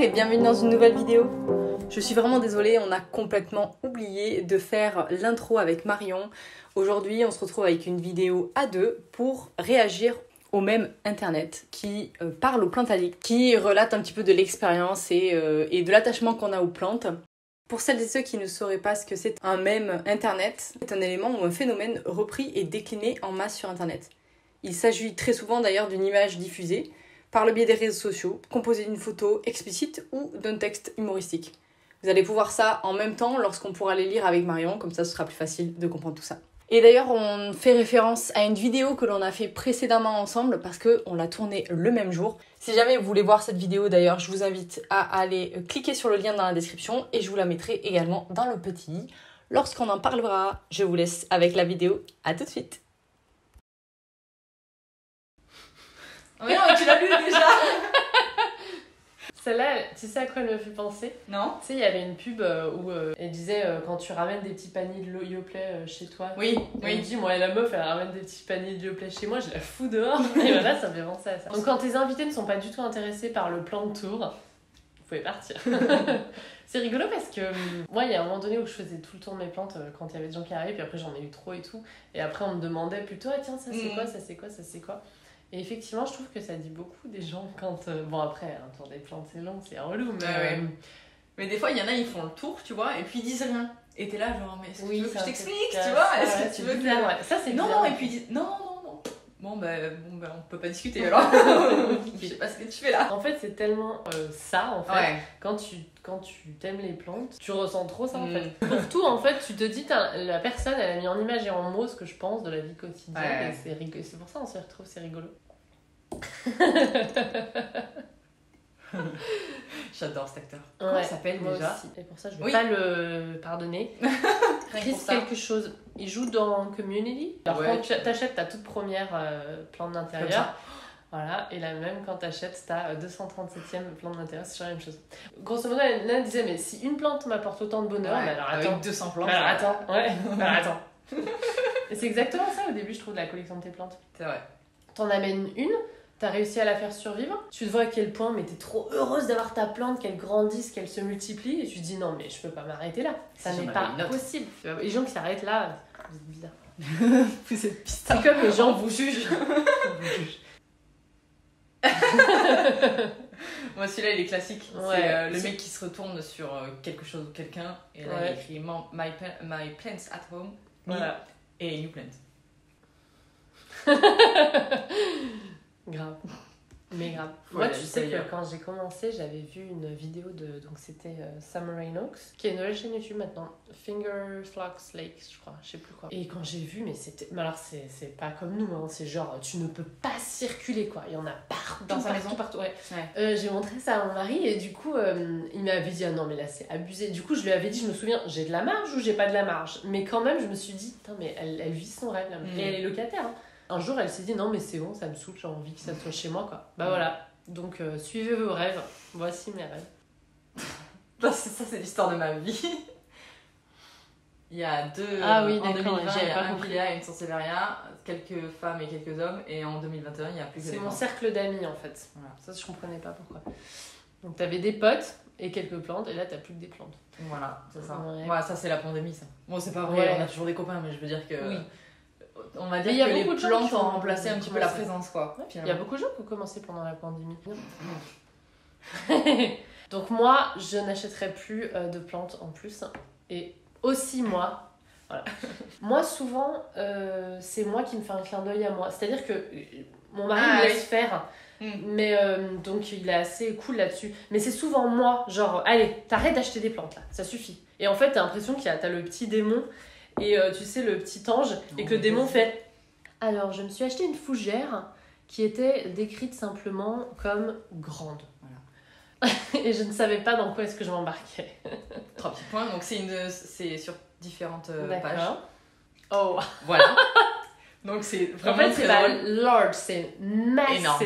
et bienvenue dans une nouvelle vidéo. Je suis vraiment désolée, on a complètement oublié de faire l'intro avec Marion. Aujourd'hui, on se retrouve avec une vidéo à deux pour réagir au mème internet qui parle aux plantes addicts, qui relate un petit peu de l'expérience et de l'attachement qu'on a aux plantes. Pour celles et ceux qui ne sauraient pas ce que c'est un mème internet, c'est un élément ou un phénomène repris et décliné en masse sur internet. Il s'agit très souvent d'ailleurs d'une image diffusée par le biais des réseaux sociaux, composée d'une photo explicite ou d'un texte humoristique. Vous allez pouvoir ça en même temps lorsqu'on pourra les lire avec Marion, comme ça ce sera plus facile de comprendre tout ça. Et d'ailleurs on fait référence à une vidéo que l'on a fait précédemment ensemble parce qu'on l'a tournée le même jour. Si jamais vous voulez voir cette vidéo d'ailleurs, je vous invite à aller cliquer sur le lien dans la description et je vous la mettrai également dans le petit i lorsqu'on en parlera. Je vous laisse avec la vidéo, à tout de suite. Oh mais non, mais tu l'as lu déjà. Celle-là, tu sais à quoi elle me fait penser? Non. Tu sais, il y avait une pub où elle disait quand tu ramènes des petits paniers de Yoplait chez toi. Oui, Elle me dit, moi, la meuf, elle ramène des petits paniers de Yoplait chez moi, je la fous dehors. Et voilà, ça me fait penser à ça. Donc, quand tes invités ne sont pas du tout intéressés par le plan de tour, vous pouvez partir. C'est rigolo parce que moi, il y a un moment donné où je faisais tout le tour de mes plantes quand il y avait des gens qui arrivaient, puis après, j'en ai eu trop et tout. Et après, on me demandait plutôt, ah tiens, ça c'est quoi, ça c'est quoi, ça c'est quoi. Et effectivement, je trouve que ça dit beaucoup des gens quand... Bon, après, un tour des plantes, c'est long, c'est relou, mais... Ouais. Mais des fois, il y en a, ils font le tour, tu vois, et puis ils disent rien. Et t'es là, genre, mais est-ce que tu veux que je t'explique, tu vois? Est-ce que tu veux que... Ouais. Ça, c'est non, bien. et puis ils disent, non. Bon, on peut pas discuter, alors. Je sais pas ce que tu fais là. En fait, c'est tellement ça, en fait. Ouais. Quand tu t'aimes les plantes, tu ressens trop ça, en fait. Pour tout, en fait, tu te dis, la personne, elle a mis en image et en mots ce que je pense de la vie quotidienne. Ouais. Et c'est pour ça qu'on s'y retrouve, c'est rigolo. J'adore cet acteur. Comment il s'appelle moi déjà? aussi. Et pour ça, je vais pas le pardonner. Chris quelque chose. Il joue dans Community. Alors quand tu t'achètes ta toute première plante d'intérieur, voilà, et là même quand t'achètes ta 237e plante d'intérieur, c'est la même chose. Grosso modo, elle disait, mais si une plante m'apporte autant de bonheur, mais alors attends. Avec 200 plantes. Alors attends, attends. Et c'est exactement ça au début, je trouve, de la collection de tes plantes. C'est vrai. T'en amènes une, t'as réussi à la faire survivre. Tu te vois à quel point, mais t'es trop heureuse d'avoir ta plante, qu'elle grandisse, qu'elle se multiplie, et tu te dis non, mais je peux pas m'arrêter là. Ça n'est pas possible. Les gens qui s'arrêtent là, vous êtes bizarres. Vous êtes bizarres. C'est comme les gens vous jugent. Moi, celui-là, il est classique. Ouais. C'est le mec qui se retourne sur quelque chose ou quelqu'un, et là, il écrit my plants at home, Voilà. Et new plant. Grave. Mais grave. Voilà, moi, tu sais que quand j'ai commencé, j'avais vu une vidéo de... Donc, c'était Summer Rainoaks, qui est une nouvelle chaîne YouTube maintenant. Fingerflux Lake, je crois. Je sais plus quoi. Et quand j'ai vu, mais c'était... Mais alors, c'est pas comme nous, hein. C'est genre, tu ne peux pas circuler, quoi. Il y en a partout. Dans sa maison. Partout, ouais. J'ai montré ça à mon mari et du coup, il m'avait dit, ah non, mais là, c'est abusé. Du coup, je lui avais dit, je me souviens, j'ai de la marge ou j'ai pas de la marge? Mais quand même, je me suis dit, putain, mais elle vit son rêve, là. Et elle est locataire, hein. Un jour, elle s'est dit non, mais c'est bon, ça me saoule, j'ai envie que ça soit chez moi, quoi. Bah voilà. Donc, suivez vos rêves. Voici mes rêves. Ça, c'est l'histoire de ma vie. Il y a deux. Ah oui, en d'accord, 2020, il y a un compris. Pilea et une Sansevieria, quelques femmes et quelques hommes, et en 2021, il n'y a plus que C'est des mon plantes. cercle d'amis, en fait. Voilà. Ça, je comprenais pas pourquoi. Donc, t'avais des potes et quelques plantes, et là, t'as plus que des plantes. Voilà, c'est ça. Ouais. Ça, c'est la pandémie, ça. Bon, c'est pas vrai, Ouais. on a toujours des copains, mais je veux dire que. Oui. On va dire Mais il y a que les beaucoup de gens plantes qui ont ont remplacé un petit peu la présence, quoi. Il y a beaucoup de gens qui ont commencé pendant la pandémie. Donc moi, je n'achèterai plus de plantes en plus. Et aussi moi, voilà. Moi souvent, c'est moi qui me fais un clin d'œil à moi. C'est-à-dire que mon mari me laisse faire. Mais donc il est assez cool là-dessus. Mais c'est souvent moi, genre, allez, t'arrêtes d'acheter des plantes là, ça suffit. Et en fait, t'as l'impression t'as le petit démon. Et tu sais, le petit ange, et que le démon fait alors, je me suis acheté une fougère qui était décrite simplement comme grande. Voilà. Et je ne savais pas dans quoi est-ce que je m'embarquais. 3 petits points, donc c'est sur différentes pages. D'accord. Oh. Voilà. Donc c'est vraiment en fait, c'est très pas drôle. large, c'est massive. Énorme.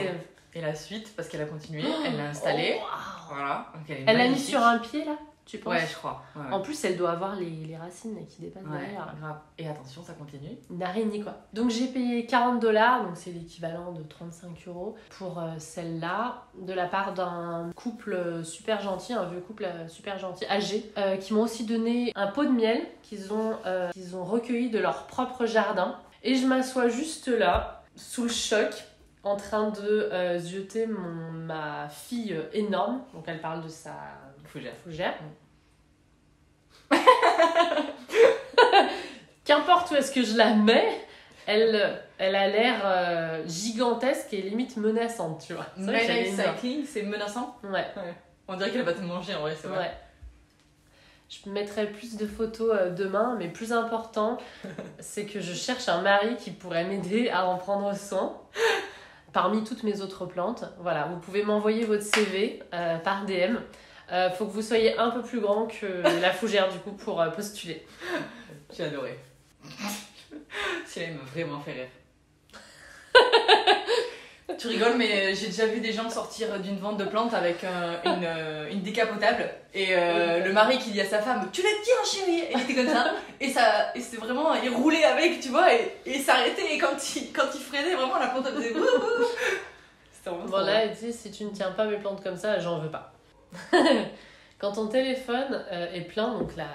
Et la suite, parce qu'elle a continué, elle l'a installée. Oh, wow. Voilà. Donc elle Elle l'a mis magnifique. sur un pied là? tu penses? Ouais, je crois. Ouais. En plus, elle doit avoir les racines qui dépassent derrière. Grave. Et attention, ça continue. Une araignée, quoi. Donc, j'ai payé $40, donc c'est l'équivalent de 35 € pour celle-là, de la part d'un couple super gentil, un vieux couple super gentil, âgé, qui m'ont aussi donné un pot de miel qu'ils ont recueilli de leur propre jardin. Et je m'assois juste là, sous le choc, en train de zioter ma fille énorme. Donc, elle parle de sa fougère. Qu'importe où est-ce que je la mets, elle a l'air gigantesque et limite menaçante, tu vois. Night cycling, c'est menaçant. Ouais. On dirait qu'elle va te manger en vrai, c'est vrai. Ouais. Je mettrai plus de photos demain, mais plus important, c'est que je cherche un mari qui pourrait m'aider à en prendre soin parmi toutes mes autres plantes. Voilà, vous pouvez m'envoyer votre CV par DM. Faut que vous soyez un peu plus grand que la fougère du coup pour postuler. J'ai adoré. Celui-là, il m'a vraiment fait rire. Tu rigoles, mais j'ai déjà vu des gens sortir d'une vente de plantes avec une décapotable et le mari qui dit à sa femme « Tu la tiens, chérie !» Et il était comme ça. Et c'était vraiment... Il roulait avec, tu vois, et s'arrêtait. Et quand il freinait, vraiment, la plante faisait... C'était vraiment bon, là, elle dit « Si tu ne tiens pas mes plantes comme ça, j'en veux pas. » Quand ton téléphone est plein, donc la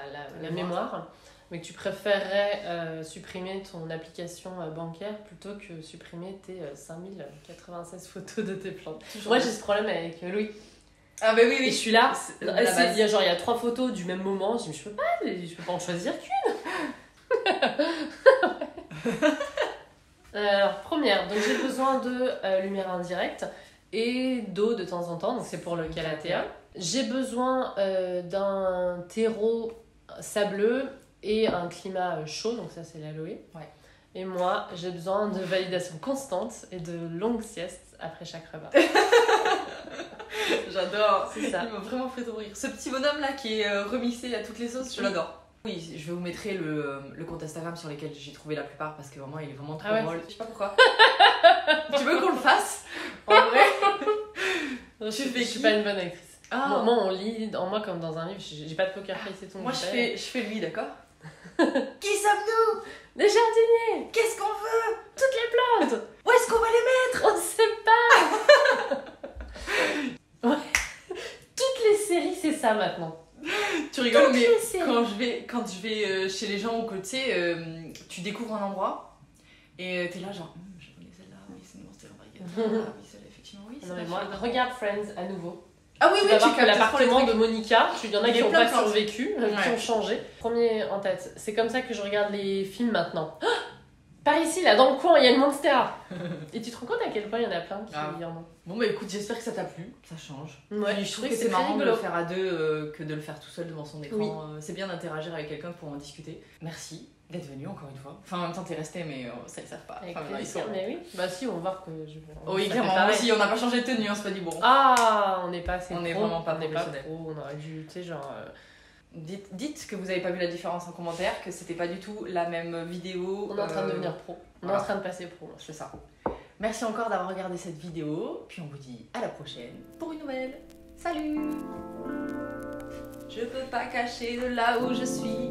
mémoire, mais que tu préférerais supprimer ton application bancaire plutôt que supprimer tes 5096 photos de tes plantes. Moi, j'ai ce problème avec Louis. Ah bah oui. Et je suis là, il y a 3 photos du même moment, je me dis, je peux pas en choisir qu'une. Alors, première, donc j'ai besoin de lumière indirecte et d'eau de temps en temps, donc c'est pour le calathea. J'ai besoin d'un terreau sableux et un climat chaud, donc ça c'est l'aloe. Ouais. Et moi, j'ai besoin de validation constante et de longues siestes après chaque repas. J'adore. C'est ça. Il m'a vraiment fait rire. Ce petit bonhomme là qui est remixé à toutes les sauces, je l'adore. Oui, je vous mettrai le compte Instagram sur lequel j'ai trouvé la plupart parce que vraiment il est vraiment trop drôle. Je sais pas pourquoi. Tu veux qu'on le fasse? En vrai. Je suis pas une bonne actrice. Ah. Moi, on lit en moi comme dans un livre, j'ai pas de poker face et tout. Moi je fais lui, d'accord? Qui sommes-nous? Des jardiniers! Qu'est-ce qu'on veut? Toutes les plantes! Où est-ce qu'on va les mettre? On sait pas! Ouais. Toutes les séries, c'est ça maintenant. Tu rigoles, mais quand je vais chez les gens ou que tu sais, tu découvres un endroit et t'es là genre, je connais celle-là, oui, c'est une monster embriagador, oui, celle-là, effectivement, oui. Non, mais moi, regarde Friends à nouveau. Ah oui, tu vas voir que l'appartement de Monica, il y en a qui n'ont pas survécu, qui ont changé. Premier en tête, c'est comme ça que je regarde les films maintenant. Oh, par ici, là, dans le coin, il y a une Monstera. Et tu te rends compte à quel point il y en a plein qui en ont. Bon bah écoute, j'espère que ça t'a plu, ça change. Ouais, je trouve que c'est marrant de le faire à deux que de le faire tout seul devant son écran. Oui. C'est bien d'interagir avec quelqu'un pour en discuter. Merci d'être venu encore une fois. Enfin en même temps t'es resté mais ça ils savent pas. Avec plaisir, mais oui. Bah si, on va voir que oui, clairement, aussi on n'a pas changé de tenue, on se pas dit bon. Ah, on n'est pas assez on pro. Est vraiment pas on n'est pas professionnel. pro, on aurait dû, tu sais genre... Dites que vous avez pas vu la différence en commentaire, que c'était pas du tout la même vidéo. On est en train de devenir pro. On est en train de passer pro. C'est ça. Merci encore d'avoir regardé cette vidéo, puis on vous dit à la prochaine pour une nouvelle. Salut! Je peux pas cacher de là où je suis.